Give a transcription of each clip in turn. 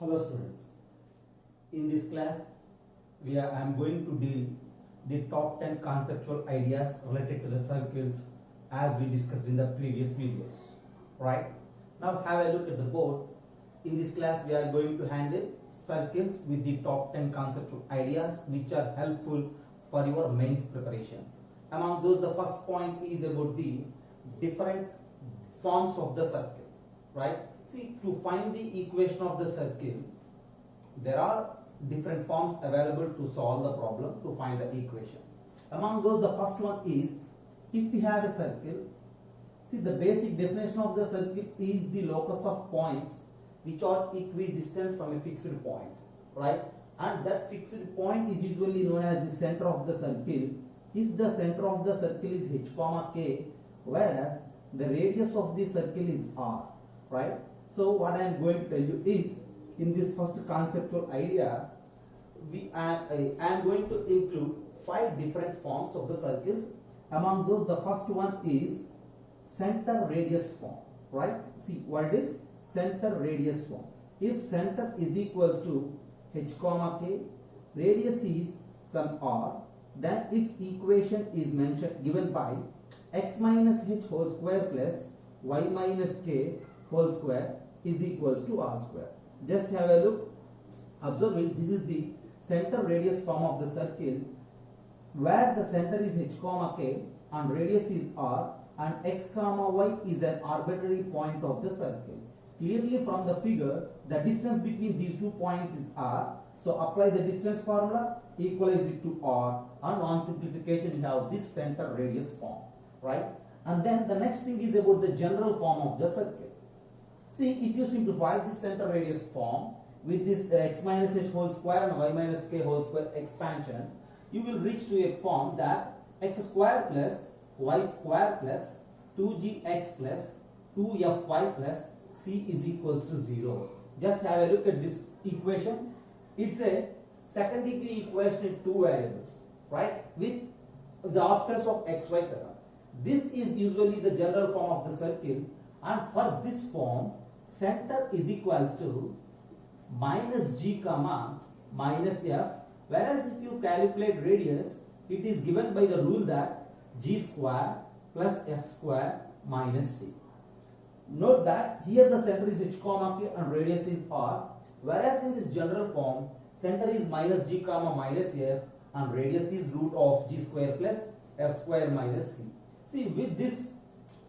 Hello students, in this class I am going to deal the top 10 conceptual ideas related to the circles as we discussed in the previous videos. Right? Now have a look at the board. In this class we are going to handle circles with the top 10 conceptual ideas which are helpful for your mains preparation. Among those, the first point is about the different forms of the circle. Right? See, to find the equation of the circle, there are different forms available to solve the problem, to find the equation. Among those, the first one is, if we have a circle, see, the basic definition of the circle is the locus of points which are equidistant from a fixed point, right? And that fixed point is usually known as the center of the circle. If the center of the circle is h comma k, whereas the radius of the circle is r, right? So what I am going to tell you is, in this first conceptual idea, I am going to include 5 different forms of the circles. Among those, the first one is center radius form, right? See, what it is? Center radius form. If center is equals to h comma k, radius is some r, then its equation is given by x minus h whole square plus y minus k whole square is equals to r square. Just have a look. Observe it. This is the center radius form of the circle, where the center is h comma k and radius is r, and x comma y is an arbitrary point of the circle. Clearly from the figure, the distance between these 2 points is r. So apply the distance formula, equalize it to r, and on simplification you have this center radius form, right? And then the next thing is about the general form of the circle. See, if you simplify this center radius form with this x minus h whole square and y minus k whole square expansion, you will reach to a form that x square plus y square plus 2gx plus 2fy plus c is equals to 0. Just have a look at this equation. It's a second degree equation in 2 variables, right? With the absence of xy term. This is usually the general form of the circle, and for this form, center is equals to minus g comma minus f, whereas if you calculate radius, it is given by the rule that g square plus f square minus c. Note that here the center is h comma k and radius is r, whereas in this general form, center is minus g comma minus f and radius is root of g square plus f square minus c. See, with this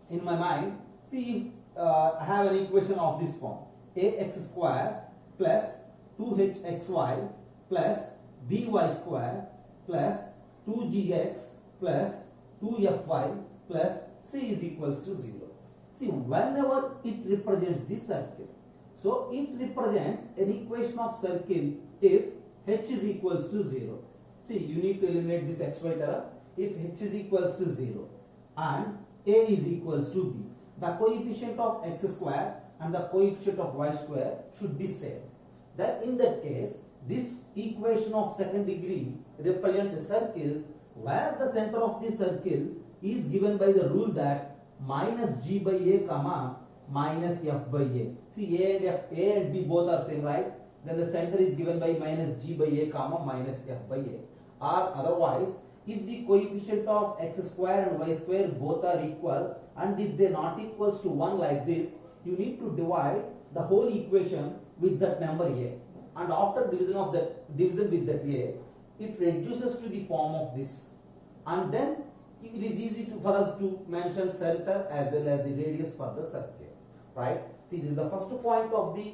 in my mind, see, if I have an equation of this form, ax square plus 2hxy plus by square plus 2gx plus 2fy plus c is equals to 0. See, whenever it represents this circle, so it represents an equation of circle if h is equals to 0. See, you need to eliminate this xy term. If h is equals to 0 and a is equals to b, the coefficient of x square and the coefficient of y square should be same. Then in that case, this equation of second degree represents a circle where the center of the circle is given by the rule that minus g by a comma minus f by a. See, a and b both are same, right? Then the center is given by minus g by a comma minus f by a. Or otherwise, if the coefficient of x square and y square both are equal, and if they are not equals to 1 like this, you need to divide the whole equation with that number a. And after division with that a, it reduces to the form of this. And then it is easy for us to mention center as well as the radius for the circle, right? See, this is the first point of the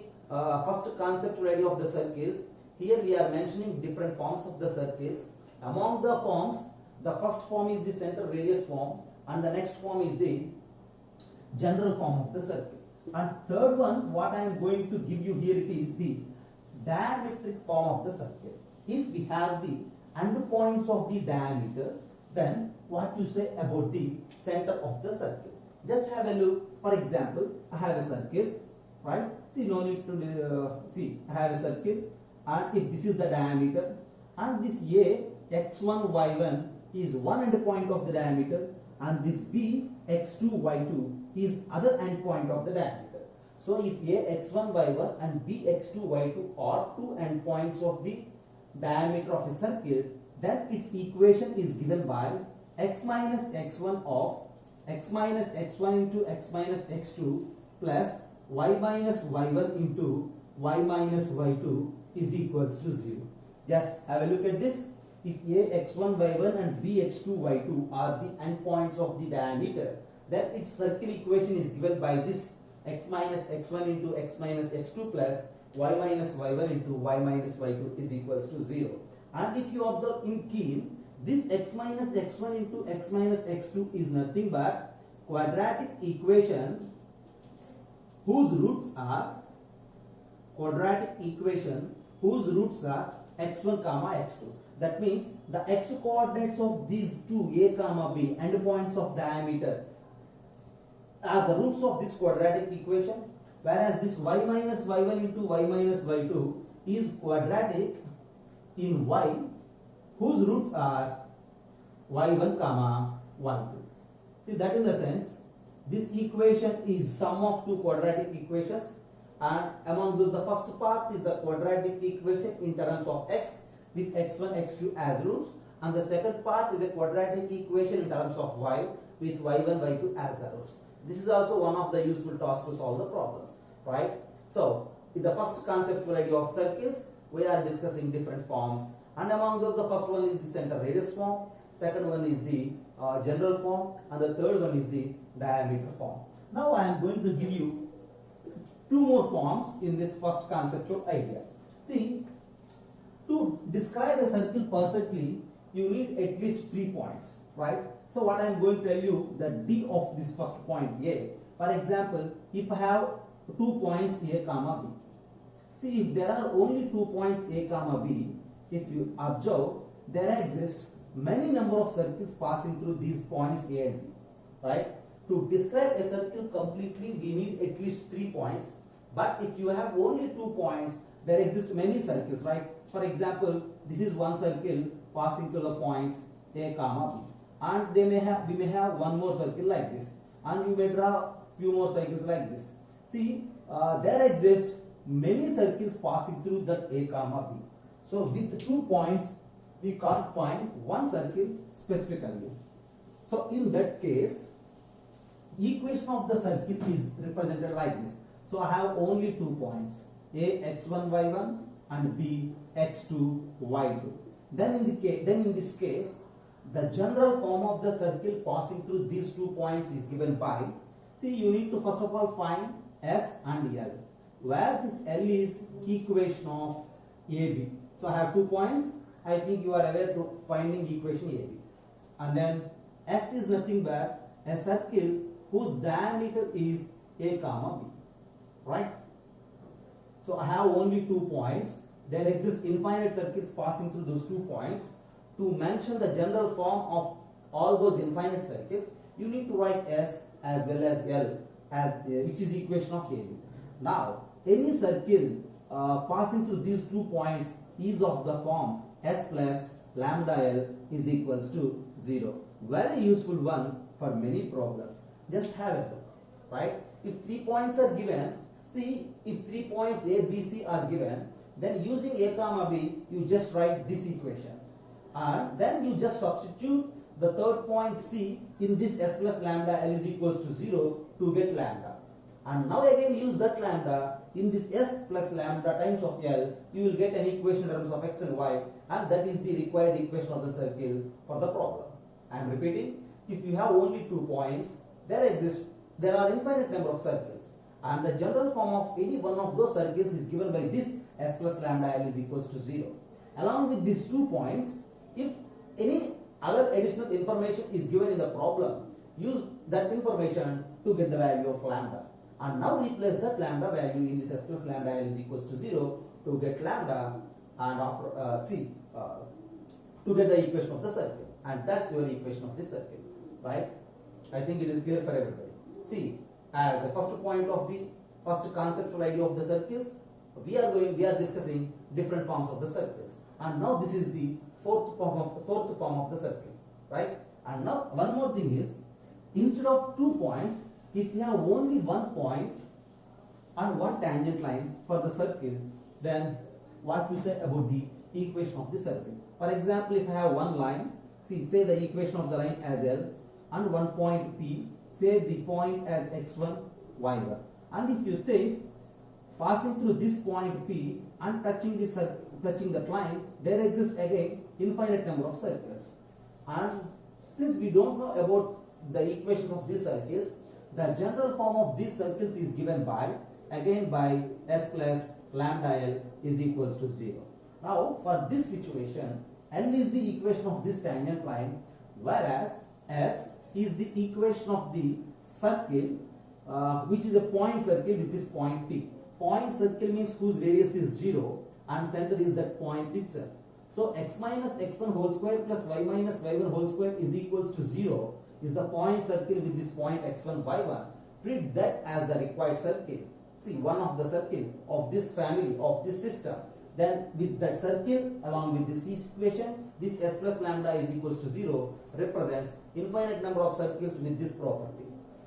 first conceptual idea of the circles. Here we are mentioning different forms of the circles. Among the forms, the first form is the center radius form, and the next form is the general form of the circle. And third one, what I am going to give you here, it is the diametric form of the circle. If we have the endpoints of the diameter, then what you say about the center of the circle? Just have a look. For example, I have a circle, right? See, no need to see. I have a circle, and if this is the diameter, and this a x1 y1 is one endpoint of the diameter, and this b x2 y2 is other endpoint of the diameter. So if a x1 y1 and b x2 y2 are two endpoints of the diameter of a circle, then its equation is given by x minus x1 of x minus x1 into x minus x2 plus y minus y1 into y minus y2 is equals to 0. Just have a look at this. If a x1 y1 and b x2 y2 are the endpoints of the diameter, then its circle equation is given by this x minus x1 into x minus x2 plus y minus y1 into y minus y2 is equals to 0. And if you observe in keen, this x minus x1 into x minus x2 is nothing but quadratic equation whose roots are x1 comma x2. That means the x coordinates of these two a comma b endpoints of diameter are the roots of this quadratic equation, whereas this y minus y1 into y minus y2 is quadratic in y whose roots are y1 comma y2. See that in the sense this equation is sum of two quadratic equations, and among those the first part is the quadratic equation in terms of x with x1 x2 as roots, and the second part is a quadratic equation in terms of y with y1 y2 as the roots. This is also one of the useful tasks to solve the problems, right? So in the first conceptual idea of circles, we are discussing different forms, and among those the first one is the center radius form, second one is the general form, and the third one is the diameter form. Now I am going to give you two more forms in this first conceptual idea. See, to describe a circle perfectly, you need at least 3 points, right? So what I am going to tell you, the D of this first point A. For example, if I have 2 points A comma B. See, if there are only 2 points A comma B, if you observe, there exist many number of circles passing through these points A and B, right? To describe a circle completely, we need at least 3 points. But if you have only 2 points, there exist many circles, right? For example, this is one circle passing through the points A comma B, and we may have one more circle like this, and you may draw few more circles like this. See, there exist many circles passing through that A comma B. So with 2 points, we can't find one circle specifically. So in that case, equation of the circle is represented like this. So I have only 2 points, A x1 y1 and B x2 y2. Then in this case, the general form of the circle passing through these 2 points is given by, see, you need to first of all find S and L, where this L is equation of AB. So I have 2 points. I think you are aware to finding equation AB. And then S is nothing but a circle whose diameter is A comma B, right? So I have only 2 points. There exist infinite circles passing through those 2 points. To mention the general form of all those infinite circles, you need to write S as well as L, which is equation of AB. Now, any circle passing through these 2 points is of the form S plus lambda L is equals to 0. Very useful one for many problems. Just have a look, right? If 3 points are given, see, if 3 points A, B, C are given, then using A comma B, you just write this equation. And then you just substitute the third point C in this S plus lambda L is equals to 0 to get lambda. And now again use that lambda in this S plus lambda times of L, you will get an equation in terms of X and Y, and that is the required equation of the circle for the problem. I am repeating, if you have only 2 points, there are infinite number of circles, and the general form of any one of those circles is given by this S plus lambda L is equals to 0. Along with these 2 points, if any other additional information is given in the problem, use that information to get the value of lambda. And now replace that lambda value in this S plus lambda L is equals to 0 to get lambda, and after to get the equation of the circle. And that's your equation of this circle, right? I think it is clear for everybody. See, as a first point of the first conceptual idea of the circles, we are discussing different forms of the circles. And now this is the fourth form of the circle, right? And now one more thing is, instead of 2 points, if we have only 1 point, and one tangent line for the circle, then what to say about the equation of the circle? For example, if I have one line, see, say the equation of the line as L, and one point P, say the point as x1, y1. And if you think, passing through this point P and touching that line, there exists again infinite number of circles. And since we don't know about the equations of these circles, the general form of these circles is given by s plus lambda L is equals to 0. Now for this situation, L is the equation of this tangent line, whereas S is the equation of the circle, which is a point circle with this point P. Point circle means whose radius is 0 and center is that point itself. So x minus x1 whole square plus y minus y1 whole square is equals to 0 is the point circle with this point x1 y1. Treat that as the required circle. See, one of the circle of this family, of this system. Then with that circle along with this equation, this s plus lambda is equals to 0 represents infinite number of circles with this property.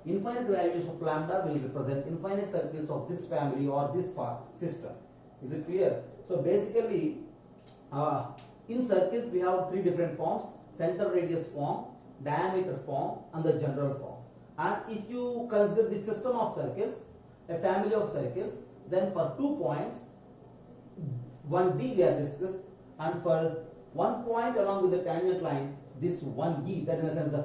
Infinite values of lambda will represent infinite circles of this family or this system. Is it clear? So basically, in circles we have three different forms: center radius form, diameter form, and the general form. And if you consider this system of circles, a family of circles, then for 2 points, 1D we have discussed, and for 1 point along with the tangent line, this 1E, that is in the sense the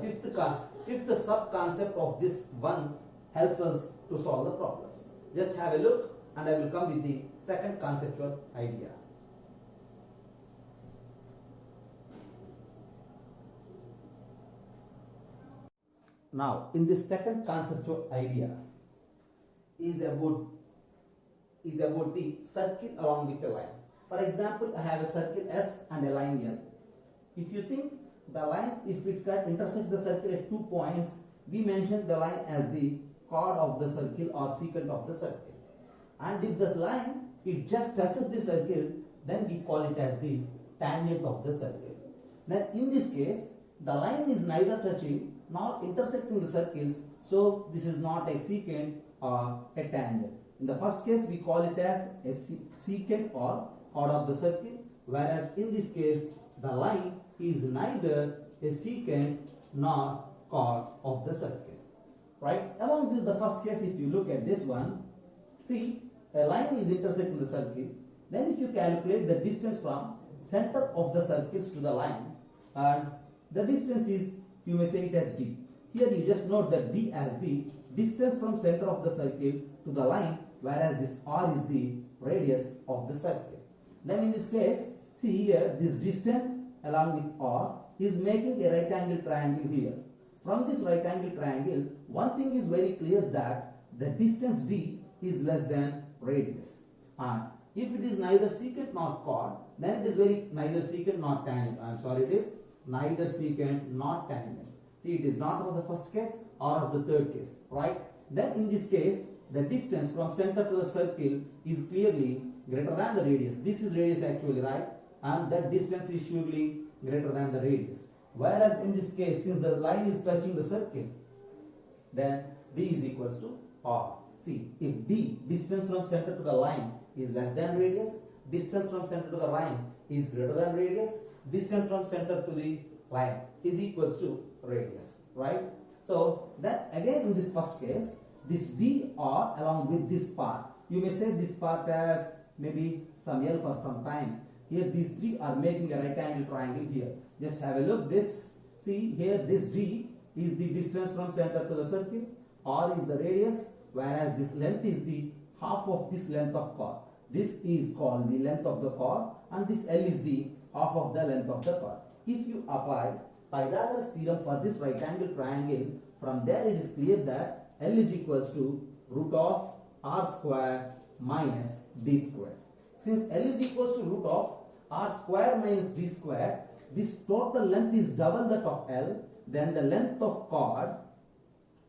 fifth sub concept of this one helps us to solve the problems. Just have a look and I will come with the second conceptual idea. Now in this second conceptual idea is about the circle along with a line. For example, I have a circle S and a line L. If you think the line, if it intersects the circle at 2 points, we mention the line as the chord of the circle or secant of the circle. And if this line, it just touches the circle, then we call it as the tangent of the circle. Then in this case, the line is neither touching nor intersecting the circles, so this is not a secant or a tangent. In the first case, we call it as a secant or chord of the circle, whereas in this case, the line is neither a secant nor chord of the circle. Right? Among this, the first case, if you look at this one, see, a line is intersecting the circle. Then if you calculate the distance from center of the circles to the line, and the distance is, you may say it as d. Here you just note that d as the distance from center of the circle to the line, whereas this r is the radius of the circle. Then in this case, see here, this distance along with r is making a right angle triangle here. From this right angle triangle, one thing is very clear, that the distance d is less than radius. And if it is neither secant nor chord, then it is neither secant nor tangent. I am sorry, it is neither secant nor tangent. See, it is not of the first case or of the third case, right? Then in this case, the distance from center to the circle is clearly greater than the radius. This is radius actually, right? And that distance is surely greater than the radius. Whereas in this case, since the line is touching the circle, then d is equals to r. See, if d, distance from center to the line, is less than radius, distance from center to the line is greater than radius, distance from center to the line is equals to radius, right? So then again in this first case, this dr along with this part, you may say this part as maybe some L for some time. Here these three are making a right angle triangle here. Just have a look this. See here, this d is the distance from center to the circle, r is the radius, whereas this length is the half of this length of chord. This is called the length of the chord, and this L is the half of the length of the chord. If you apply Pythagoras theorem for this right angle triangle, from there it is clear that L is equals to root of r square minus d square. Since L is equals to root of r square minus d square, this total length is double that of L, then the length of chord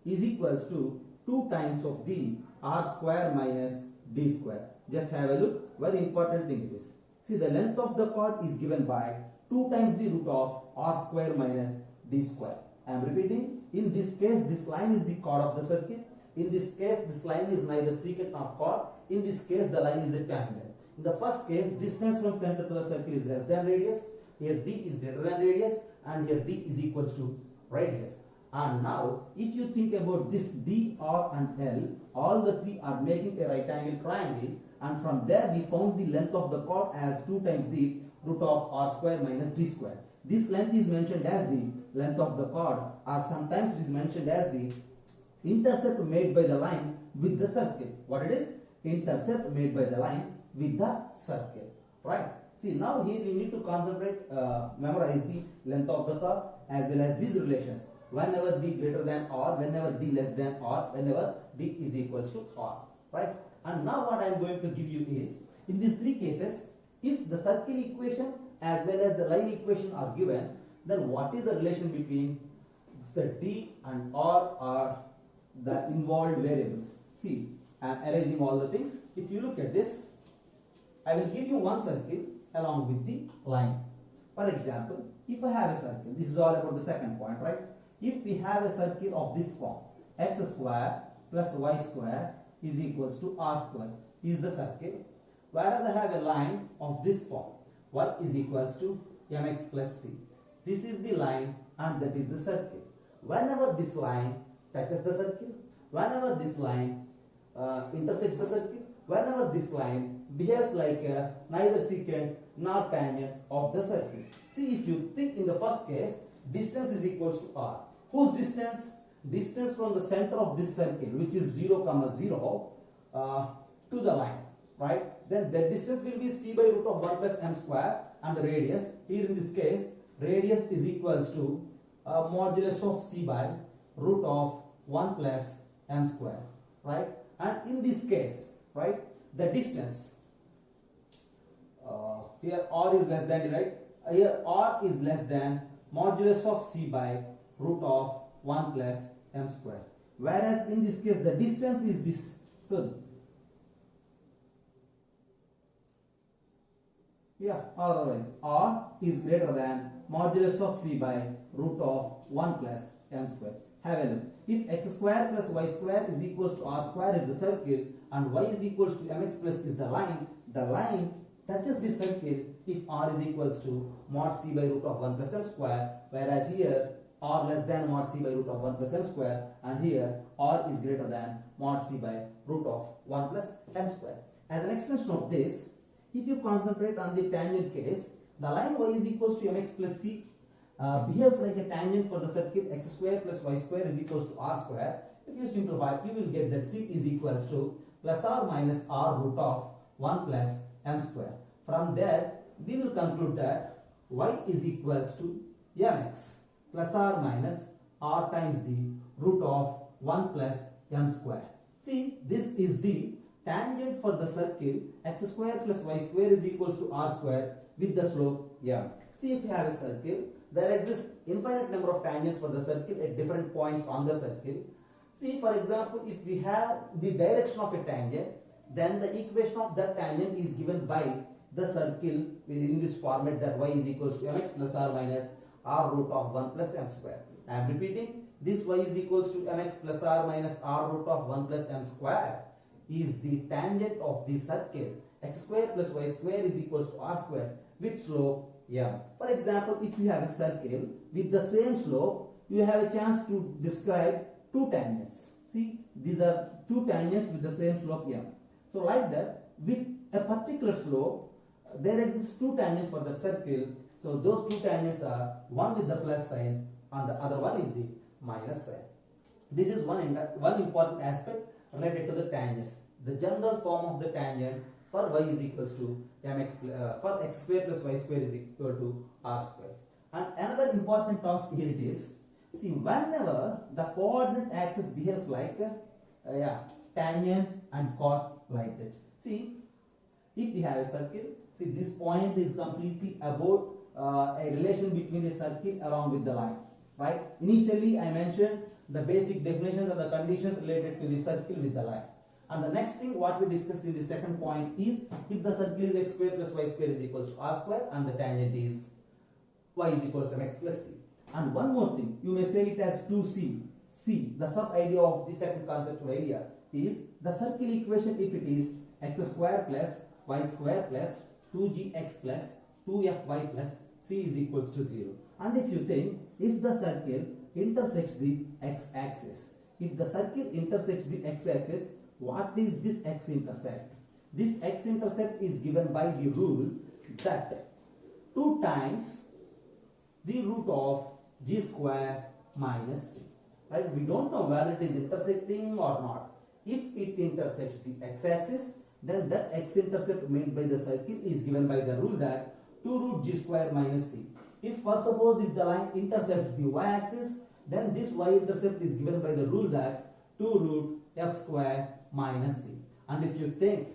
is equals to 2 times of the r square minus d square. Just have a look, very important thing it is. See, the length of the chord is given by 2 times the root of r square minus d square. I am repeating, in this case, this line is the chord of the circle. In this case, this line is neither secant nor chord. In this case, the line is a tangent. In the first case, distance from center to the circle is less than radius. Here d is greater than radius, and here d is equals to radius. And now, if you think about this d, r and l, all the three are making a right angle triangle, and from there we found the length of the chord as 2 times the root of r square minus d square. This length is mentioned as the length of the chord, or sometimes it is mentioned as the intercept made by the line with the circle. What it is? Intercept made by the line with the circle. Right? See, now here we need to concentrate, memorize the length of the chord as well as these relations. Whenever d greater than r, whenever d less than r, whenever d is equals to r. Right? And now what I am going to give you is, in these three cases, if the circle equation as well as the line equation are given, then what is the relation between the d and r are the involved variables? See, I am erasing all the things. If you look at this, I will give you one circle along with the line. For example, if I have a circle, this is all about the second point, right? If we have a circle of this form, x square plus y square is equals to r square is the circle, whereas I have a line of this form, y is equals to mx plus c. This is the line and that is the circle. Whenever this line touches the circle, whenever this line intersects the circle, whenever this line behaves like neither secant nor tangent of the circle. See, if you think in the first case, distance is equals to r. Whose distance? Distance from the center of this circle, which is 0, 0 to the line, right? Then the distance will be c by root of 1 plus m square, and the radius, here in this case, radius is equals to modulus of c by root of 1 plus m square, right? And in this case, right, the distance, here r is less than, right? Here r is less than modulus of c by root of 1 plus m square. Whereas in this case, the distance is this. So, yeah, otherwise r is greater than modulus of c by root of 1 plus m square. Have a look. If x square plus y square is equals to r square is the circle, and y is equals to mx plus is the line touches the circle if r is equals to mod c by root of 1 plus m square, whereas here r less than mod c by root of 1 plus m square, and here r is greater than mod c by root of 1 plus m square. As an extension of this, if you concentrate on the tangent case, the line y is equals to mx plus c behaves like a tangent for the circle x square plus y square is equals to r square. If you simplify, you will get that c is equals to plus or minus r root of 1 plus m square. From there, we will conclude that y is equals to mx plus or minus r times the root of 1 plus m square. See, this is the tangent for the circle x square plus y square is equals to r square with the slope m. See, if you have a circle, there exists infinite number of tangents for the circle at different points on the circle. See, for example, if we have the direction of a tangent, then the equation of that tangent is given by the circle in this format, that y is equals to mx plus or minus r root of 1 plus m square. I am repeating, this y is equals to mx plus or minus r root of 1 plus m square is the tangent of the circle x square plus y square is equals to r square with slope m. For example, if you have a circle with the same slope, you have a chance to describe two tangents. See, these are two tangents with the same slope m. So like that, with a particular slope, there exists two tangents for the circle. So those two tangents are one with the plus sign and the other one is the minus sign. This is one important aspect related to the tangents. The general form of the tangent for y is equals to mx for x square plus y square is equal to r square. And another important task here it is. See, whenever the coordinate axis behaves like tangents and chords like that. See, if we have a circle, see this point is completely about a relation between the circle along with the line, right? Initially, I mentioned the basic definitions of the conditions related to the circle with the line. And the next thing what we discussed in the second point is, if the circle is x square plus y square is equals to r square and the tangent is y is equals to mx plus c. And one more thing, you may say it as 2c. See, the sub idea of the second conceptual idea is the circle equation if it is x square plus y square plus 2gx plus 2fy plus c is equals to 0. And if you think, if the circle intersects the x-axis, if the circle intersects the x-axis, what is this x-intercept? This x-intercept is given by the rule that 2 times the root of g square minus c. Right? We don't know whether it is intersecting or not. If it intersects the x-axis, then that x-intercept made by the circle is given by the rule that 2 root g square minus c. If for suppose if the line intercepts the y-axis, then this y-intercept is given by the rule that 2 root f square minus c. And if you think,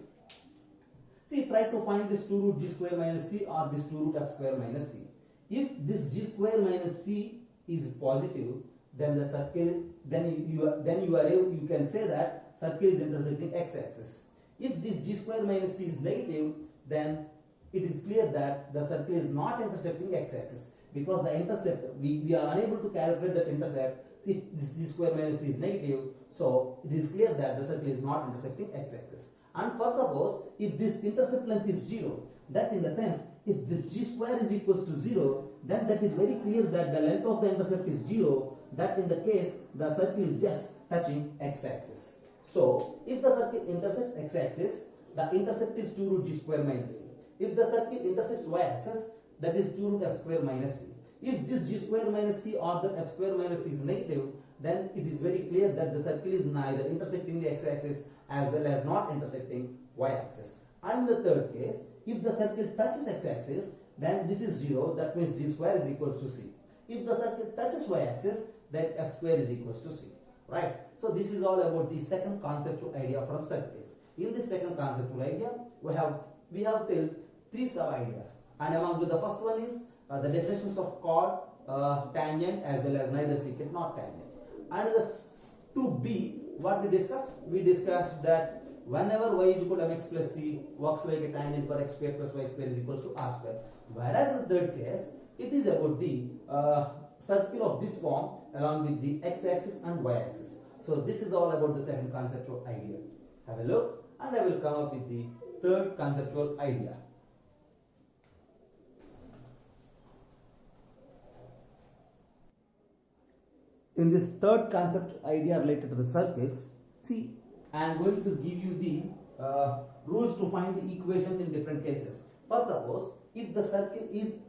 see, try to find this 2 root g square minus c or this 2 root f square minus c. If this g square minus c is positive, then the circle, you can say that circle is intersecting x-axis. If this g square minus c is negative, then it is clear that the circle is not intersecting x-axis, because the intercept, we are unable to calculate that intercept. See, if this g square minus c is negative, so it is clear that the circle is not intersecting x-axis. And for suppose if this intercept length is 0, that in the sense, if this g square is equals to 0, then that is very clear that the length of the intercept is 0. That in the case, the circle is just touching x-axis. So, if the circle intersects x-axis, the intercept is 2 root g square minus c. If the circle intersects y-axis, that is 2 root f square minus c. If this g square minus c or the f square minus c is negative, then it is very clear that the circle is neither intersecting the x-axis as well as not intersecting y-axis. And in the third case, if the circle touches x-axis, then this is 0, that means g square is equals to c. If the circle touches y-axis, then f square is equals to c. Right? So this is all about the second conceptual idea from circles. In this second conceptual idea, we have till 3 sub-ideas. And among the first one is the definitions of chord, tangent as well as neither secant nor tangent. And in the 2b, what we discussed? We discussed that whenever y is equal to mx plus c works like a tangent for x square plus y square is equals to r square. Whereas in the third case, it is about the circle of this form along with the x-axis and y-axis. So this is all about the second conceptual idea. Have a look, and I will come up with the third conceptual idea. In this third concept idea related to the circles, see, I am going to give you the rules to find the equations in different cases. First, suppose if the circle is,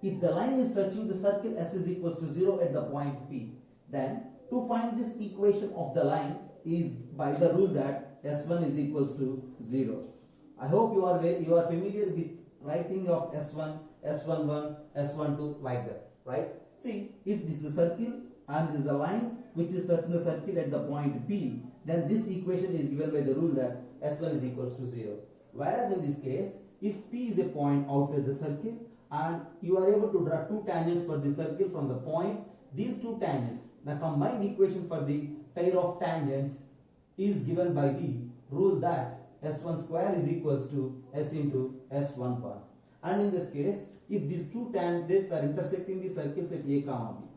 if the line is touching the circle S is equals to 0 at the point P, then to find this equation of the line is by the rule that S1 is equals to 0. I hope you are familiar with writing of S1, S11, S12 like that, right? See, if this is a circle and this is a line which is touching the circle at the point P, then this equation is given by the rule that S1 is equals to 0. Whereas in this case, if P is a point outside the circle and you are able to draw two tangents for the circle from the point, these two tangents, the combined equation for the pair of tangents is given by the rule that S1 square is equals to S into S11. And in this case, if these two tangents are intersecting the circles at A comma B,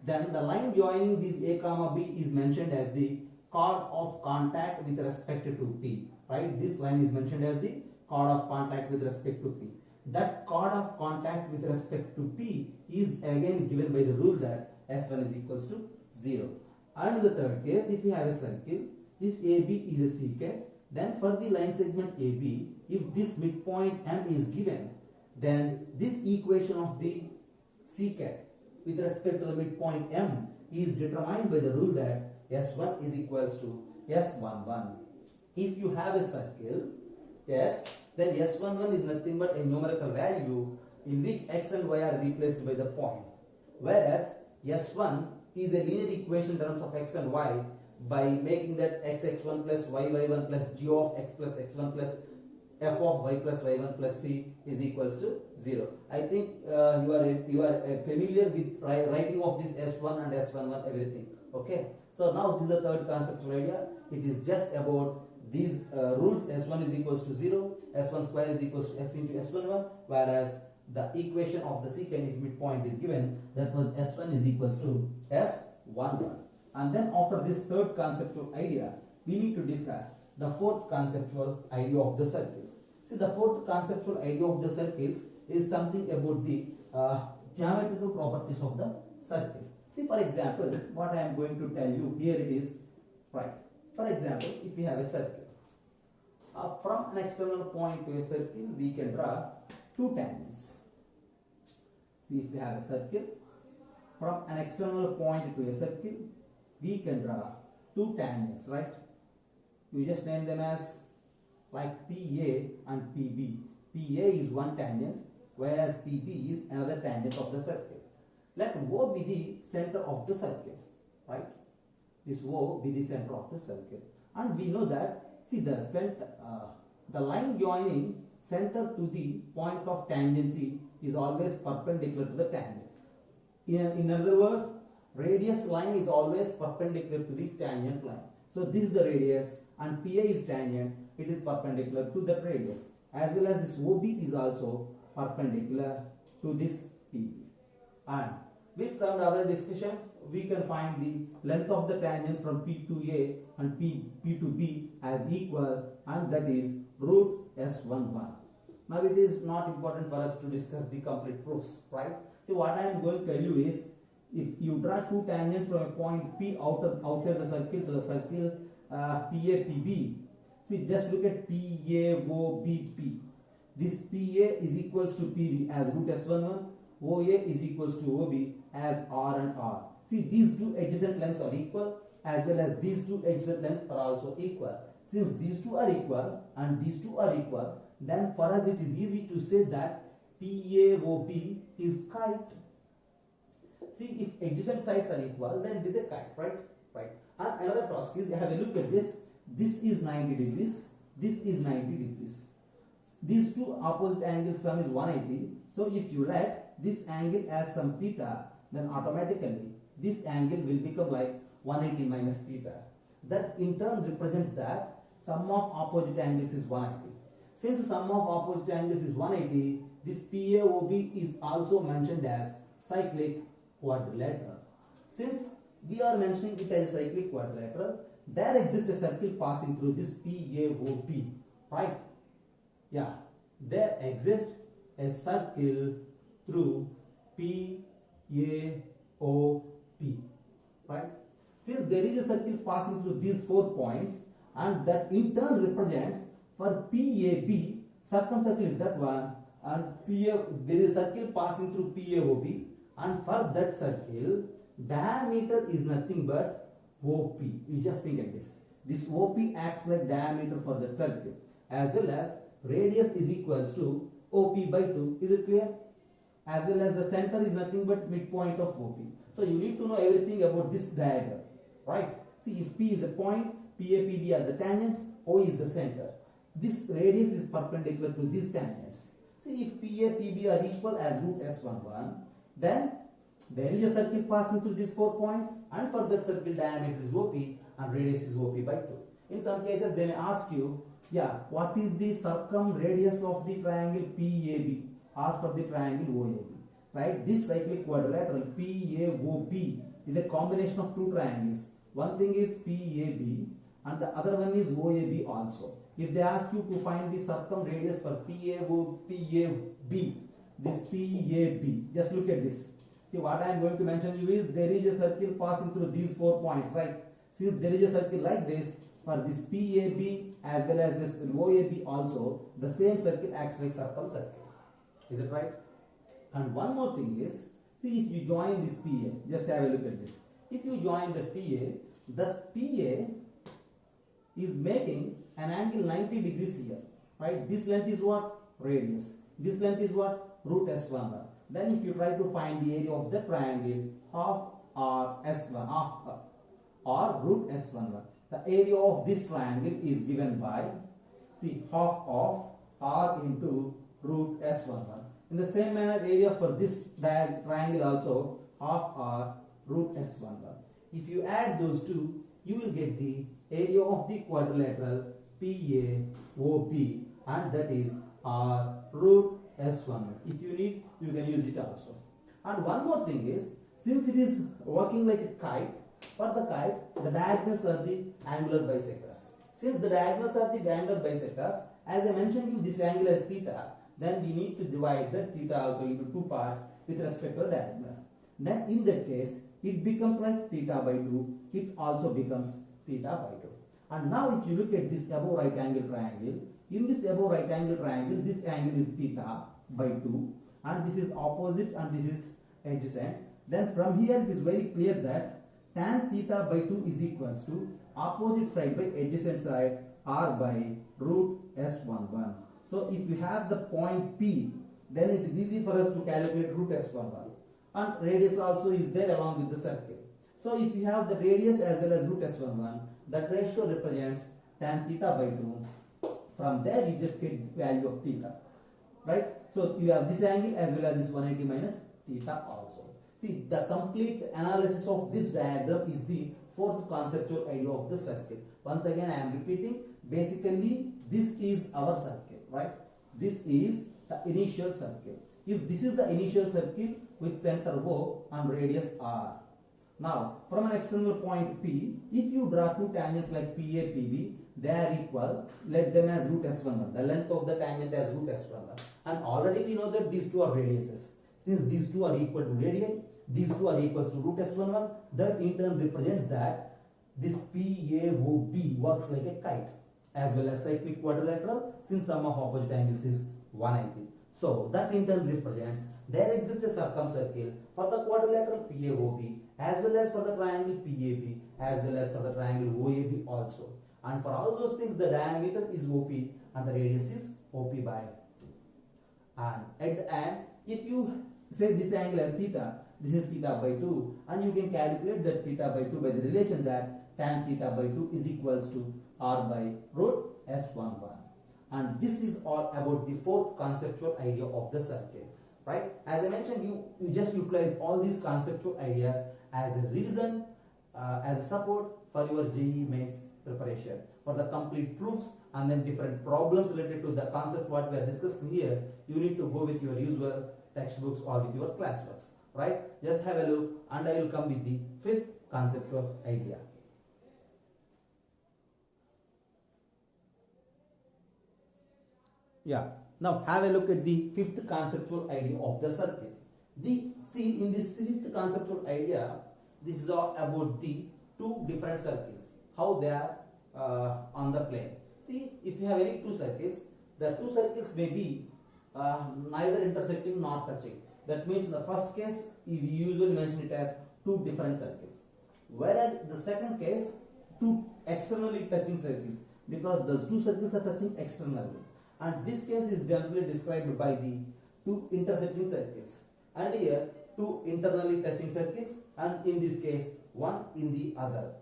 then the line joining these A comma B is mentioned as the chord of contact with respect to P. Right? This line is mentioned as the chord of contact with respect to P. That chord of contact with respect to P is again given by the rule that S1 is equals to 0. And in the third case, if you have a circle, this AB is a secant, then for the line segment AB, if this midpoint M is given, then this equation of the secant with respect to the midpoint M is determined by the rule that S1 is equals to S11. If you have a circle S, then S11 is nothing but a numerical value in which X and Y are replaced by the point. Whereas S1 is a linear equation in terms of X and Y by making that X1 plus Y1 plus G of X plus X1 plus F of Y plus Y1 plus C is equals to 0. I think you are familiar with writing of this S1 and S11 everything. Okay. So now this is the third conceptual idea. It is just about these rules. S1 is equals to 0, S1 square is equals to S into S11, whereas the equation of the secant if midpoint is given, that was S1 is equals to S11. 1 1. And then after this third conceptual idea, we need to discuss the fourth conceptual idea of the circles. See, the fourth conceptual idea of the circles is something about the geometrical properties of the circle. See, for example, what I am going to tell you here it is, right? For example, if we have a circle, from an external point to a circle, we can draw two tangents. See, if we have a circle, from an external point to a circle, we can draw two tangents, right? You just name them as like PA and PB. PA is one tangent, whereas PB is another tangent of the circle. Let O be the center of the circle, right? This O be the center of the circle. And we know that, see, the center, the line joining center to the point of tangency is always perpendicular to the tangent. In other words, radius line is always perpendicular to the tangent line. So this is the radius and PA is tangent, it is perpendicular to that radius. As well as this OB is also perpendicular to this PB. And with some other discussion, we can find the length of the tangent from P to A and P to B as equal, and that is root S11. Now it is not important for us to discuss the complete proofs, right? So what I am going to tell you is, if you draw two tangents from a point P outside the circle to the circle PAPB, see, just look at PAOBP. This PA is equals to PB as root S11, OA is equals to OB as R and R. See, these two adjacent lengths are equal, as well as these two adjacent lengths are also equal. Since these two are equal and these two are equal, then for us it is easy to say that PAOB is kite. See, if adjacent sides are equal, then it is a kite, right? Right. And another task is, have a look at this. This is 90 degrees. This is 90 degrees. These two opposite angles sum is 180. So if you let this angle as some theta, then automatically this angle will become like 180 minus theta. That in turn represents that sum of opposite angles is 180. Since the sum of opposite angles is 180, this PAOB is also mentioned as cyclic quadrilateral. Since we are mentioning it as a cyclic quadrilateral, there exists a circle passing through this PAOB, right? Yeah, there exists a circle through PAOB, right? Since there is a circle passing through these 4 points, and that in turn represents for PAB, circumcircle is that one, and there is a circle passing through PAOB, and for that circle, diameter is nothing but OP. You just think of this. This OP acts like diameter for that circle, as well as radius is equals to OP by 2. Is it clear? As well as the center is nothing but midpoint of OP. So you need to know everything about this diagram, right? See, if P is a point, PAPB are the tangents, O is the center. This radius is perpendicular to these tangents. See, if PAPB are equal as root S11, then there is a circle passing through these 4 points, and for that circle diameter is OP and radius is OP by 2. In some cases they may ask you, yeah, what is the circumradius of the triangle PAB or for the triangle OAB, right? This cyclic quadrilateral PAOB is a combination of two triangles. One thing is PAB and the other one is OAB also. If they ask you to find the circumradius for PAB, this PAB, just look at this. See, what I am going to mention you is, there is a circle passing through these 4 points, right? Since there is a circle like this, for this PAB as well as this OAB also, the same circle acts like circumcircle. Is it right? And one more thing is, see, if you join this PA, just have a look at this. If you join the PA, thus PA is making an angle 90 degrees here, right? This length is what? Radius. This length is what? Root S11. Then if you try to find the area of the triangle, half R S1, half or root S11. The area of this triangle is given by, see, half of R into root S11. In the same manner, area for this triangle also, half R root S11. If you add those two, you will get the area of the quadrilateral PAOB, and that is R root S11. If you need, you can use it also. And one more thing is, Since it is working like a kite, for the kite, the diagonals are the angular bisectors. Since the diagonals are the angular bisectors, as I mentioned you, this angle is theta, then we need to divide the theta also into two parts with respect to the diagonal. Then in that case, it becomes like theta by 2, it also becomes theta by 2. And now if you look at this above right angle triangle, in this above right angle triangle, this angle is theta by 2 and this is opposite and this is adjacent. Then from here it is very clear that tan theta by 2 is equals to opposite side by adjacent side r by root s11. So if you have the point P, then it is easy for us to calculate root s11, and radius also is there along with the circle. So if you have the radius as well as root s11, that ratio represents tan theta by 2. From there you just get the value of theta, right? So you have this angle as well as this 180 minus theta also. See, the complete analysis of this diagram is the fourth conceptual idea of the circle. Once again I am repeating, basically this is our circle, right? This is the initial circle. If this is the initial circle with center O and radius r. Now from an external point P, if you draw two tangents like PA, PB, they are equal, let them as root s11, the length of the tangent as root s11, and already we know that these two are radiuses. Since these two are equal to radii, these two are equals to root s11, that in turn represents that this PAOB works like a kite, as well as cyclic quadrilateral, since sum of opposite angles is 180. So that in turn represents there exists a circumcircle for the quadrilateral PAOB as well as for the triangle PAB as well as for the triangle OAB also. And for all those things the diameter is OP and the radius is OP by 2. And at the end, if you say this angle as theta, this is theta by 2, and you can calculate that theta by 2 by the relation that tan theta by 2 is equals to r by root s11. And this is all about the fourth conceptual idea of the circle, right? As I mentioned, you just utilize all these conceptual ideas as a reason, as a support for your JEE mains preparation. For the complete proofs and then different problems related to the concept what we are discussing here, you need to go with your usual textbooks or with your classworks, right? Just have a look and I will come with the fifth conceptual idea. Yeah, now have a look at the fifth conceptual idea of the circle. See in this fifth conceptual idea, this is all about the two different circles, how they are on the plane. See, if you have any two circles, the two circles may be neither intersecting nor touching. That means in the first case, we usually mention it as two different circles. Whereas the second case, two externally touching circles, because those two circles are touching externally. And this case is generally described by the two intersecting circles. And here, two internally touching circles, and in this case, one in the other.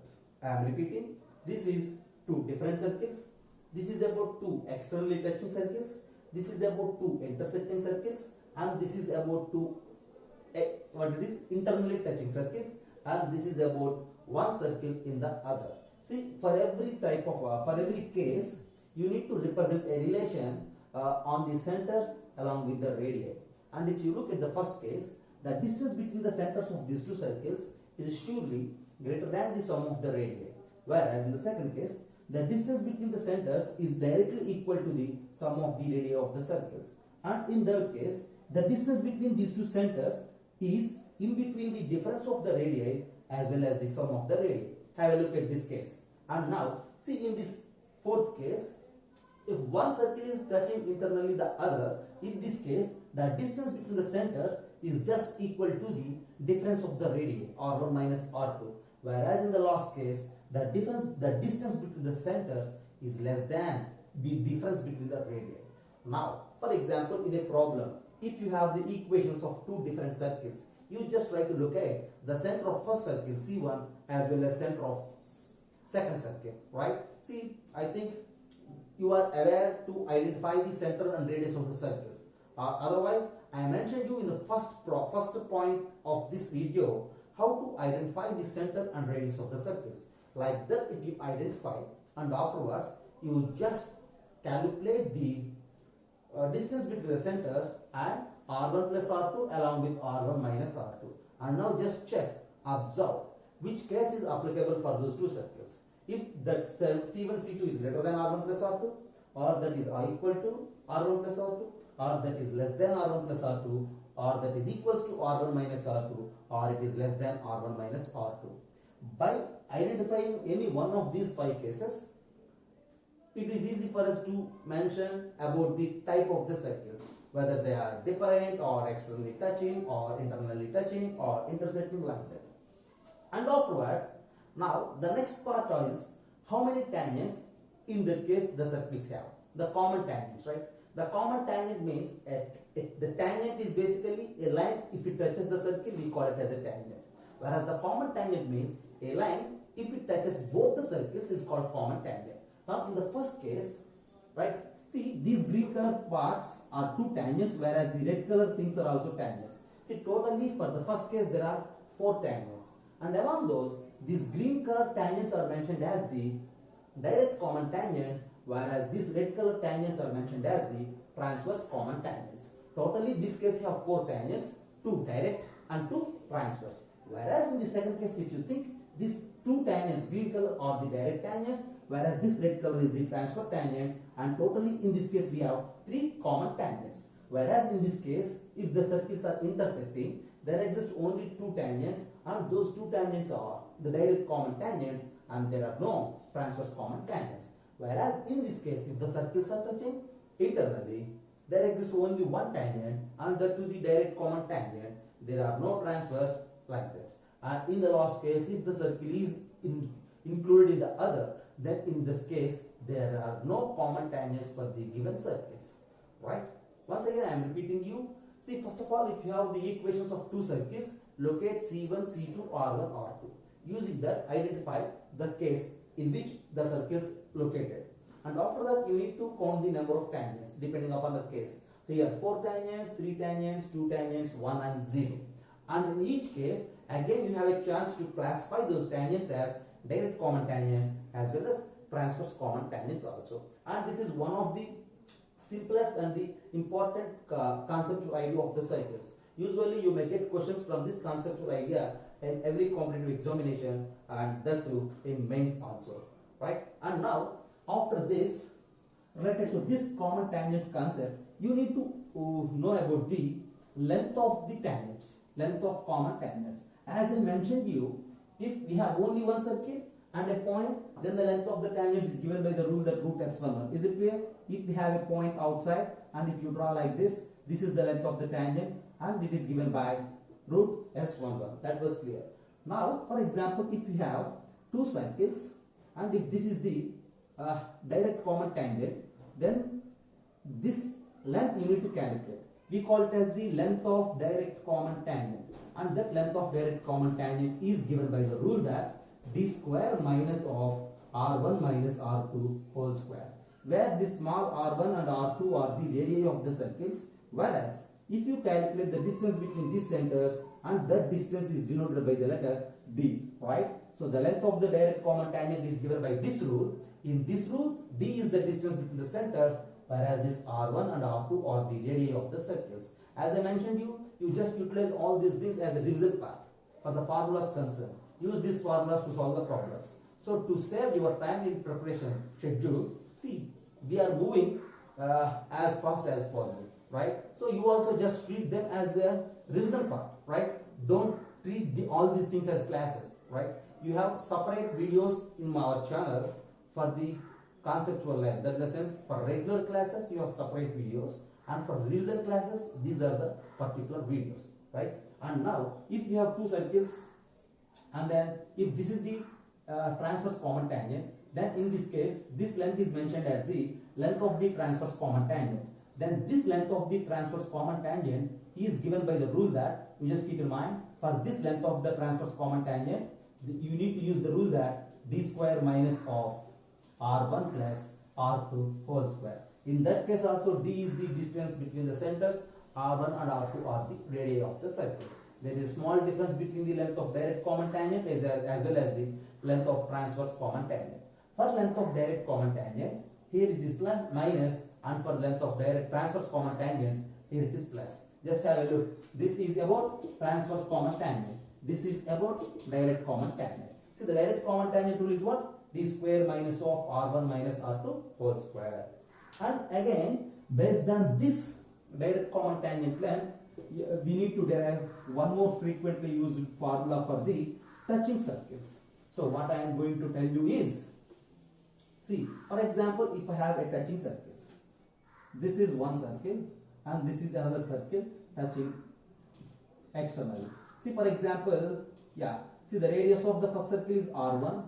I am repeating, this is two different circles. This is about two externally touching circles. This is about two intersecting circles, and this is about two internally touching circles, and this is about one circle in the other. See, for every type of for every case, you need to represent a relation on the centers along with the radii. And if you look at the first case, the distance between the centers of these two circles is surely greater than the sum of the radii. Whereas in the second case, the distance between the centers is directly equal to the sum of the radii of the circles. And in third case, the distance between these two centers is in between the difference of the radii as well as the sum of the radii. Have a look at this case. And now, see in this fourth case, if one circle is touching internally the other, in this case, the distance between the centers is just equal to the difference of the radii, r1 minus r2. Whereas in the last case, the distance between the centers is less than the difference between the radii. Now, for example, in a problem, if you have the equations of two different circles, you just try to look at the center of first circle C1 as well as center of second circle, right? See, I think you are aware to identify the center and radius of the circles. Otherwise, I mentioned you in the first point of this video how to identify the center and radius of the circles. Like that, if you identify and afterwards you just calculate the distance between the centers and r1 plus r2 along with r1 minus r2. And now just check, observe which case is applicable for those two circles. If that C1, C2 is greater than R1 plus R2, or that is equal to R1 plus R2, or that is less than R1 plus R2, or that is equals to R1 minus R2, or it is less than R1 minus R2. By identifying any one of these 5 cases, it is easy for us to mention about the type of the circles, whether they are different or externally touching or internally touching or intersecting like that. And afterwards, now the next part is how many tangents in that case the circles have. The common tangents, right? The common tangent means the tangent is basically a line. If it touches the circle, we call it as a tangent. Whereas the common tangent means a line, if it touches both the circles, is called common tangent. Now in the first case, right, see these green color parts are 2 tangents, whereas the red color things are also tangents. See, totally for the first case there are 4 tangents, and among those, these green color tangents are mentioned as the direct common tangents, whereas these red color tangents are mentioned as the transverse common tangents. Totally this case you have 4 tangents, 2 direct and 2 transverse. Whereas in the second case, if you think, these 2 tangents, green color, are the direct tangents, whereas this red color is the transverse tangent, and totally in this case we have 3 common tangents. Whereas in this case, if the circles are intersecting, there exist only 2 tangents, and those 2 tangents are the direct common tangents, and there are no transverse common tangents. Whereas in this case, if the circles are touching internally, there exists only 1 tangent, and that to the direct common tangent. There are no transverse like that. And in the last case, if the circle is included in the other, then in this case there are no common tangents for the given circles, right? Once again I am repeating you. See, first of all, if you have the equations of 2 circles, locate C1, C2, R1, R2. Using that, identify the case in which the circle is located, and after that you need to count the number of tangents depending upon the case. Here 4 tangents, 3 tangents, 2 tangents, 1 and 0. And in each case, again you have a chance to classify those tangents as direct common tangents as well as transverse common tangents also. And this is one of the simplest and the important conceptual idea of the circles. Usually you may get questions from this conceptual idea in every competitive examination, and that too in mains also, right? And now after this, related to this common tangents concept, you need to know about the length of the tangents, length of common tangents. As I mentioned you, if we have only one circle and a point, then the length of the tangent is given by the rule that root S11. Is it clear? If we have a point outside, and if you draw like this is the length of the tangent, and it is given by root S11. That was clear. Now, for example, if we have 2 circles, and if this is the direct common tangent, then this length you need to calculate. We call it as the length of direct common tangent, and that length of direct common tangent is given by the rule that d square minus of r1 minus r2 whole square, where this small r1 and r2 are the radii of the circles, whereas if you calculate the distance between these centers, and that distance is denoted by the letter d, right? So the length of the direct common tangent is given by this rule. In this rule, d is the distance between the centers, whereas this r1 and r2 are the radii of the circles. As I mentioned you just utilize all these things as a revision part for the formulas concerned. Use these formulas to solve the problems. So to save your time in preparation schedule, see, we are moving as fast as possible, right? So you also just treat them as a revision part, right? Don't treat all these things as classes, right? You have separate videos in our channel for the conceptual level. That in the sense, for regular classes you have separate videos, and for revision classes these are the particular videos, right? And now if you have 2 circles, and then if this is the transverse common tangent, then in this case this length is mentioned as the length of the transverse common tangent. Then this length of the transverse common tangent is given by the rule that, you just keep in mind, for this length of the transverse common tangent you need to use the rule that d square minus of r1 plus r2 whole square. In that case also, d is the distance between the centers, r1 and r2 are the radii of the circles. There is small difference between the length of direct common tangent as well as the length of transverse common tangent. For length of direct common tangent, here it is plus minus, and for length of direct transverse common tangents, here it is plus. Just have a look. This is about transverse common tangent. This is about direct common tangent. See, the direct common tangent rule is what? D square minus of R1 minus R2 whole square. And again, based on this direct common tangent length, we need to derive one more frequently used formula for the touching circles. So what I am going to tell you is, see, for example, if I have a touching circles, this is one circle and this is another circle touching externally. See, for example, see, the radius of the first circle is R1,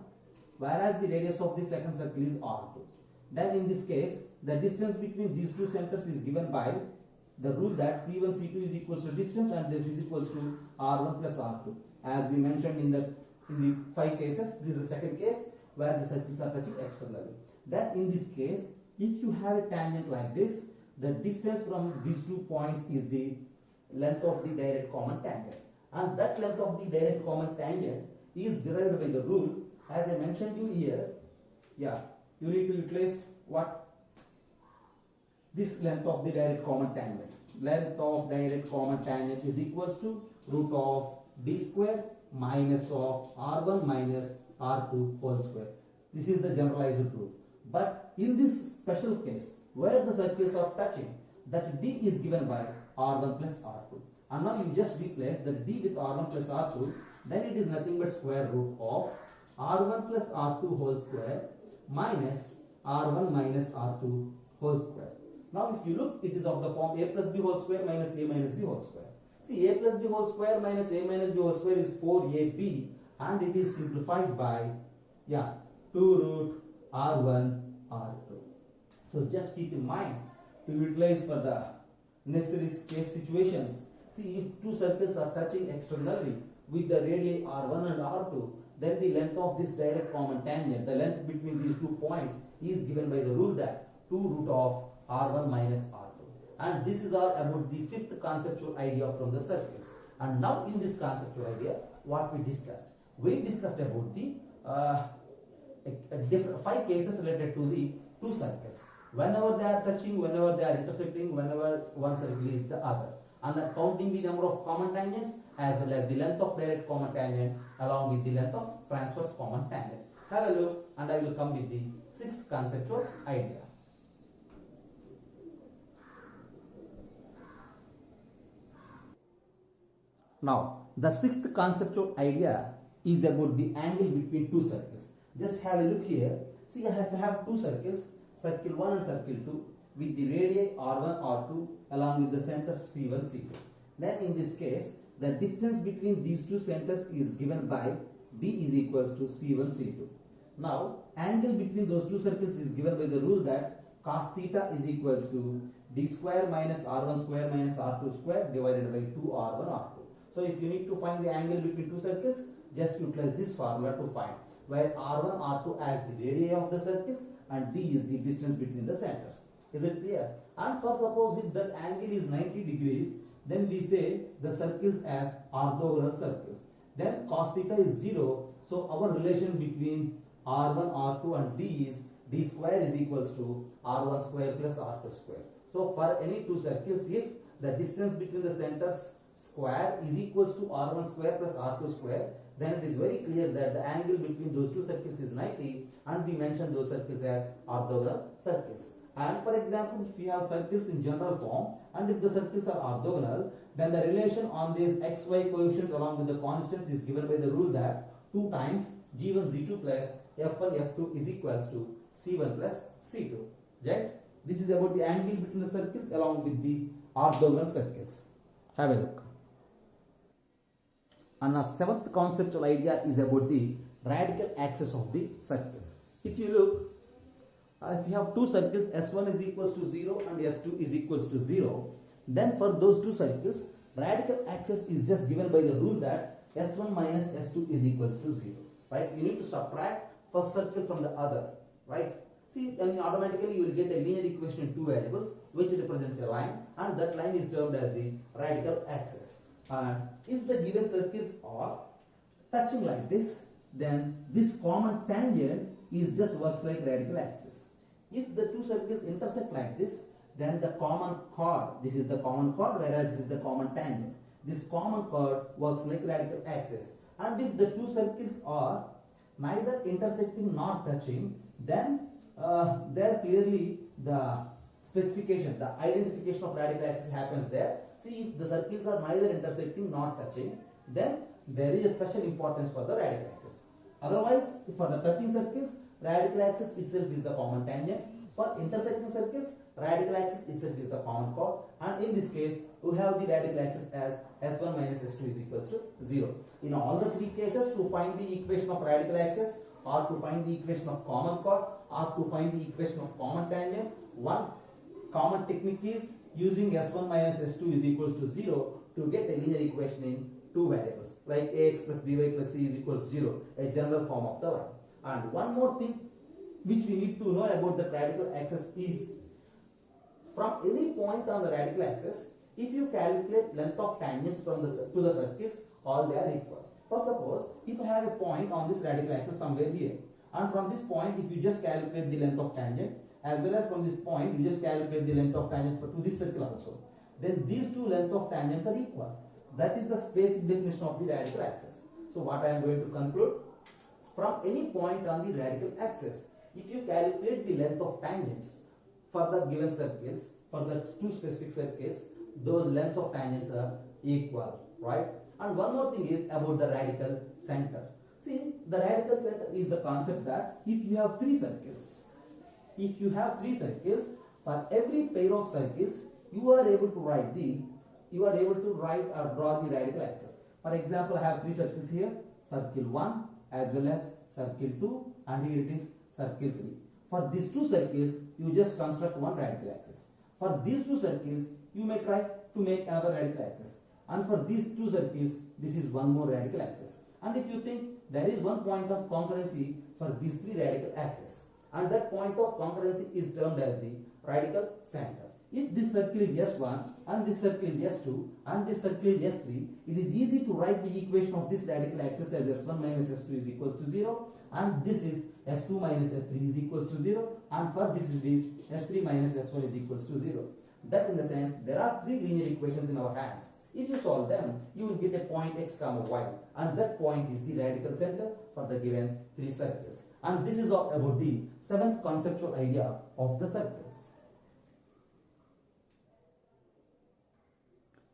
whereas the radius of the second circle is R2. Then in this case, the distance between these two centers is given by the rule that C1, C2 is equals to distance and this is equals to R1 plus R2. As we mentioned in the 5 cases, this is the second case where the circles are touching externally. Then in this case, if you have a tangent like this, the distance from these 2 points is the length of the direct common tangent. And that length of the direct common tangent is derived by the rule, as I mentioned you here. You need to utilize what? This length of the direct common tangent. Length of direct common tangent is equals to root of d square minus of r1 minus r2 whole square. This is the generalized rule. But in this special case, where the circles are touching, that d is given by r1 plus r2. And now you just replace the d with r1 plus r2, then it is nothing but square root of r1 plus r2 whole square minus r1 minus r2 whole square. Now if you look, it is of the form a plus b whole square minus a minus b whole square. See, a plus b whole square minus a minus b whole square is 4ab and it is simplified by 2 root r1 r2. So just keep in mind to utilize for the necessary case situations. See, if two circles are touching externally with the radii r1 and r2, then the length of this direct common tangent, the length between these 2 points, is given by the rule that 2 root of r1 minus r2. And this is all about the 5th conceptual idea from the circles. And now in this conceptual idea, what we discussed? We discussed about the 5 cases related to the 2 circles. Whenever they are touching, whenever they are intersecting, whenever one circle is the other. And then counting the number of common tangents as well as the length of direct common tangent along with the length of transverse common tangent. Have a look and I will come with the 6th conceptual idea. Now, the 6th conceptual idea is about the angle between 2 circles. Just have a look here. See, I have 2 circles, circle 1 and circle 2, with the radii r1, r2 along with the centers c1, c2. Then in this case, the distance between these 2 centers is given by d is equals to c1, c2. Now, angle between those 2 circles is given by the rule that cos theta is equals to d square minus r1 square minus r2 square divided by 2 r1, r2. So, if you need to find the angle between 2 circles, just utilize this formula to find, where r1, r2 as the radii of the circles and d is the distance between the centers. Is it clear? And for suppose if that angle is 90 degrees, then we say the circles as orthogonal circles. Then cos theta is 0. So our relation between r1, r2 and d is d square is equals to r1 square plus r2 square. So for any 2 circles, if the distance between the centers square is equals to r1 square plus r2 square, then it is very clear that the angle between those 2 circles is 90 and we mention those circles as orthogonal circles. And for example, if we have circles in general form and if the circles are orthogonal, then the relation on these xy coefficients along with the constants is given by the rule that 2 times g1 z2 plus f1 f2 is equals to c1 plus c2. Right? This is about the angle between the circles along with the orthogonal circles. Have a look. And our 7th conceptual idea is about the radical axis of the circles. If you look, if you have 2 circles, S1 is equals to 0 and S2 is equals to 0, then for those 2 circles, radical axis is just given by the rule that S1 minus S2 is equals to 0. Right? You need to subtract first circle from the other. Right? See, then automatically you will get a linear equation in 2 variables which represents a line, and that line is termed as the radical axis. And if the given circles are touching like this, then this common tangent is just works like radical axis. If the 2 circles intersect like this, then the common chord, this is the common chord, whereas this is the common tangent. This common chord works like radical axis. And if the two circles are neither intersecting nor touching, then there clearly the specification, the identification of radical axis happens there. See, if the circles are neither intersecting nor touching, then there is a special importance for the radical axis. Otherwise, for the touching circles, radical axis itself is the common tangent. For intersecting circles, radical axis itself is the common chord, and in this case, we have the radical axis as s1 minus s2 is equals to 0. In all the three cases, to find the equation of radical axis, or to find the equation of common chord, or to find the equation of common tangent, one common technique is using s1 minus s2 is equals to 0 to get a linear equation in two variables, like ax plus by plus c is equals to 0, a general form of the line. And one more thing which we need to know about the radical axis is, from any point on the radical axis, if you calculate length of tangents from the to the circles, all they are equal. For suppose, if I have a point on this radical axis somewhere here, and from this point, if you just calculate the length of tangent, as well as from this point, you just calculate the length of tangent to this circle also, then these two length of tangents are equal. That is the basic definition of the radical axis. So what I am going to conclude, from any point on the radical axis, if you calculate the length of tangents for the given circles, for the two specific circles, those lengths of tangents are equal, right? And one more thing is about the radical center. See, the radical center is the concept that if you have three circles, for every pair of circles, you are able to write or draw the radical axis. For example, I have three circles here, circle 1 as well as circle 2, and here it is circle 3. For these two circles, you just construct one radical axis. For these two circles, you may try to make another radical axis. And for these two circles, this is one more radical axis. And if you think there is one point of concurrency for these three radical axes, and that point of concurrency is termed as the radical center. If this circle is S1 and this circle is S2 and this circle is S3, it is easy to write the equation of this radical axis as S1 minus S2 is equals to 0, and this is S2 minus S3 is equals to 0, and for this it is S3 minus S1 is equals to 0. That in the sense, there are three linear equations in our hands. If you solve them, you will get a point x comma y, and that point is the radical center for the given three circles. And this is all about the seventh conceptual idea of the circles.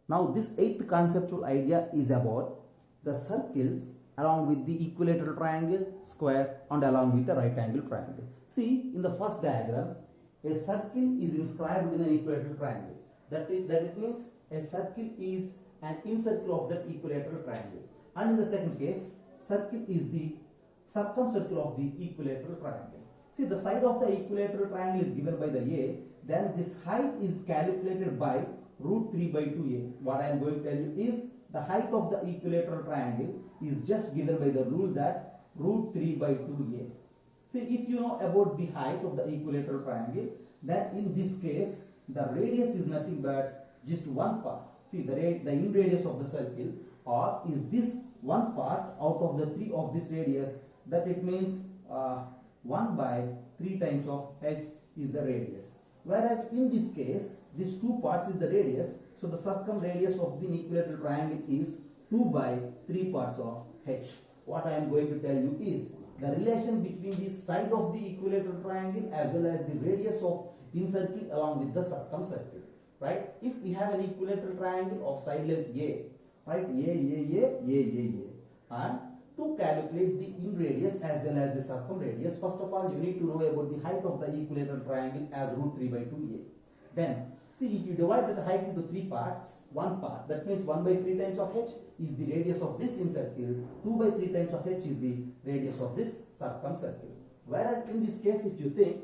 Now this eighth conceptual idea is about the circles along with the equilateral triangle, square, and along with the right angle triangle. See, in the first diagram, a circle is inscribed in an equilateral triangle. That it means a circle is an incircle of that equilateral triangle. And in the second case, circle is the circumcircle of the equilateral triangle. See, the side of the equilateral triangle is given by the A, then this height is calculated by root 3 by 2a. What I am going to tell you is the height of the equilateral triangle is just given by the rule that root 3 by 2a. See, if you know about the height of the equilateral triangle, then in this case the radius is nothing but just one part. See, the in radius of the circle, or is this one part out of the 3 of this radius, that it means 1 by 3 times of h is the radius. Whereas in this case, these two parts is the radius, so the circumradius of the equilateral triangle is 2 by 3 parts of h. What I am going to tell you is the relation between the side of the equilateral triangle as well as the radius of incircle along with the circumcircle. Right? If we have an equilateral triangle of side length a, right? A, and to calculate the in radius as well as the circumradius, first of all you need to know about the height of the equilateral triangle as root 3 by 2a. Then see, if you divide the height into 3 parts, one part, that means 1 by 3 times of h is the radius of this incircle, 2 by 3 times of h is the radius of this circumcircle. Whereas in this case, if you think,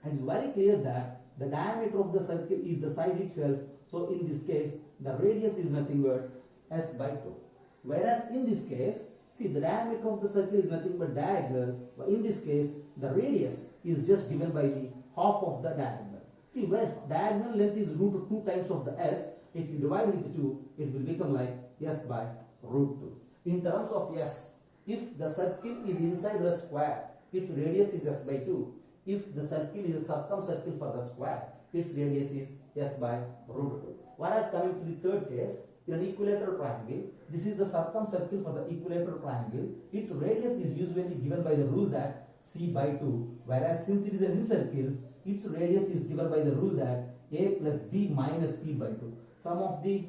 it is very clear that the diameter of the circle is the side itself, so in this case the radius is nothing but s by 2. Whereas in this case, see, the diameter of the circle is nothing but diagonal, but in this case the radius is just given by the half of the diagonal. See, where diagonal length is root 2 times of the s, if you divide with 2, it will become like s by root 2. In terms of s, if the circle is inside the square, its radius is s by 2. If the circle is a circumcircle for the square, its radius is s by root 2. Whereas coming to the third case, in an equilateral triangle, this is the circumcircle for the equilateral triangle. Its radius is usually given by the rule that c by 2, whereas since it is an incircle, its radius is given by the rule that a plus b minus c by 2. Sum of the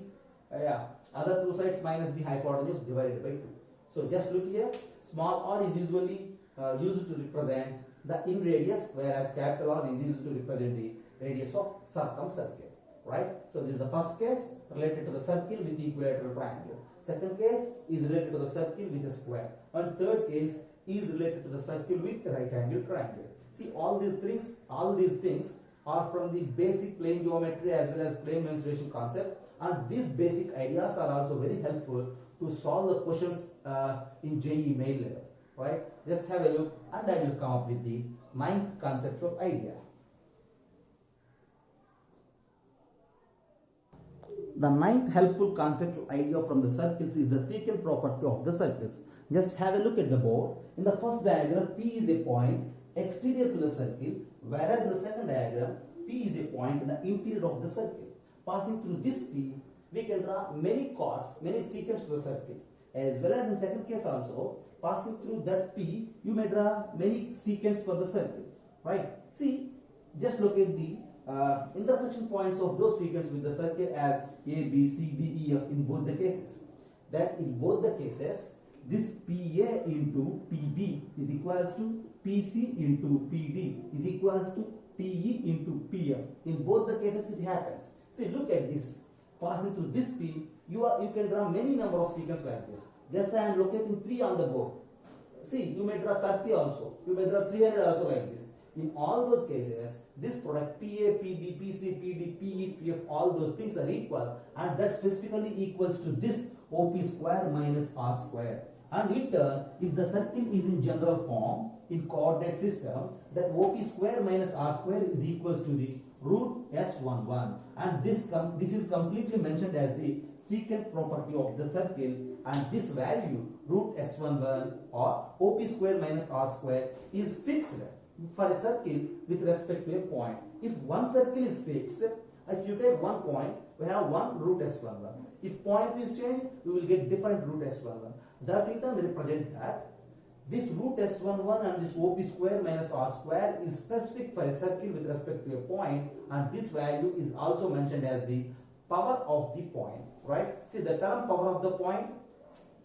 other two sides minus the hypotenuse divided by 2. So just look here, small r is usually used to represent the in radius, whereas capital R is used to represent the radius of circumcircle. Right? So this is the first case related to the circle with the equilateral triangle. Second case is related to the circle with a square. And third case is related to the circle with the right angle triangle. See, all these things are from the basic plane geometry as well as plane mensuration concept, and these basic ideas are also very helpful to solve the questions in JEE main level. Right? Just have a look and I will come up with the ninth conceptual idea. The ninth helpful conceptual idea from the circles is the secant property of the circles. Just have a look at the board. In the first diagram, P is a point exterior to the circle, whereas in the second diagram, P is a point in the interior of the circle. Passing through this P, we can draw many chords, many secants to the circle. As well as in second case also, passing through that P, you may draw many secants for the circle. Right? See, just look at the intersection points of those secants with the circle as A, B, C, D, E, F in both the cases. That in both the cases, this PA into PB is equals to PC into PD is equals to PE into PF. In both the cases it happens. See, look at this. Passing through this P, you can draw many number of secants like this. Just I am locating 3 on the board. See, you may draw 30 also. You may draw 300 also like this. In all those cases, this product PA, PB, PC, PD, PE, PF, all those things are equal, and that specifically equals to this OP square minus R square. And in turn, if the circle is in general form, in coordinate system, that OP square minus R square is equals to the root S11. And this is completely mentioned as the secant property of the circle, and this value, root S11 or OP square minus R square, is fixed for a circle with respect to a point. If one circle is fixed, if you take one point, we have one root S11. If point is changed, we will get different root S11. That in turn represents that this root S11 and this OP square minus R square is specific for a circle with respect to a point, and this value is also mentioned as the power of the point. Right? See, the term power of the point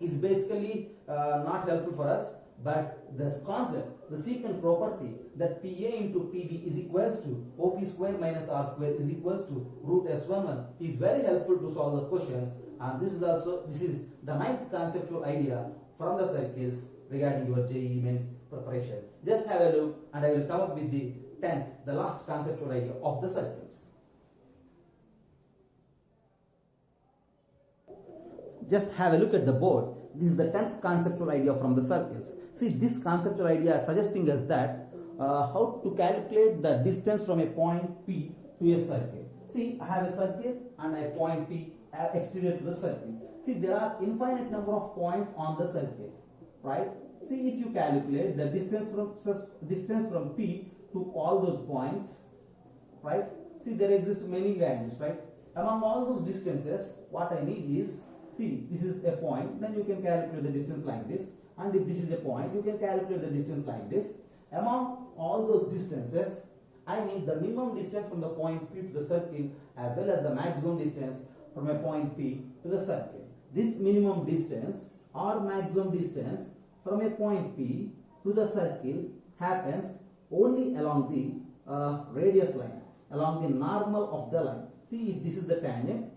is basically not helpful for us, but this concept, the secant property that PA into PB is equals to OP square minus R square is equals to root S11 is very helpful to solve the questions, and this is the ninth conceptual idea from the circles regarding your JEE mains preparation. Just have a look and I will come up with the 10th, the last conceptual idea of the circles. Just have a look at the board. This is the 10th conceptual idea from the circles. See, this conceptual idea is suggesting us that how to calculate the distance from a point P to a circle. See, I have a circle and a point P exterior to the circle. See, there are infinite number of points on the circle, right? See, if you calculate the distance from P to all those points, right? See, there exist many values, right? Among all those distances, what I need is, see, this is a point, then you can calculate the distance like this, and if this is a point, you can calculate the distance like this. Among all those distances, I need the minimum distance from the point P to the circle as well as the maximum distance from a point P to the circle. This minimum distance or maximum distance from a point P to the circle happens only along the radius line, along the normal of the line. See, if this is the tangent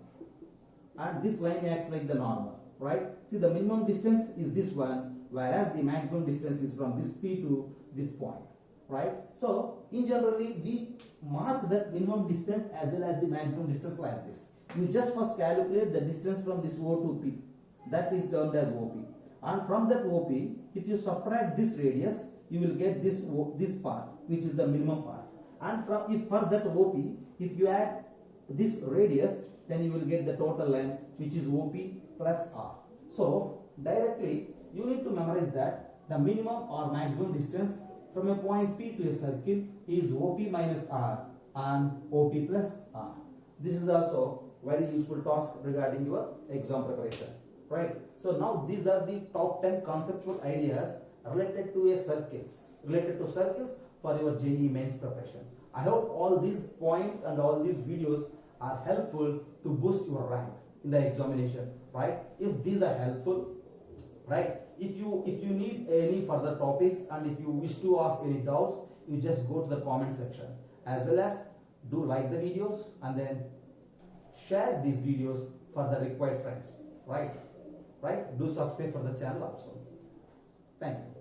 and this line acts like the normal, right? See, the minimum distance is this one, whereas the maximum distance is from this P to this point, right? So, in generally, we mark that minimum distance as well as the maximum distance like this. You just first calculate the distance from this O to P. That is termed as OP. And from that OP, if you subtract this radius, you will get this part, which is the minimum part. And for that OP, if you add this radius, then you will get the total length, which is OP plus R. So, directly, you need to memorize that the minimum or maximum distance from a point P to a circle is OP minus R, and OP plus R. This is also very useful task regarding your exam preparation, right? So now these are the top 10 conceptual ideas related to circles for your JEE mains preparation. I hope all these points and all these videos are helpful to boost your rank in the examination, right? If these are helpful, right, if you need any further topics and if you wish to ask any doubts, you just go to the comment section, as well as do like the videos and then share these videos for the required friends, right? Do subscribe for the channel also. Thank you.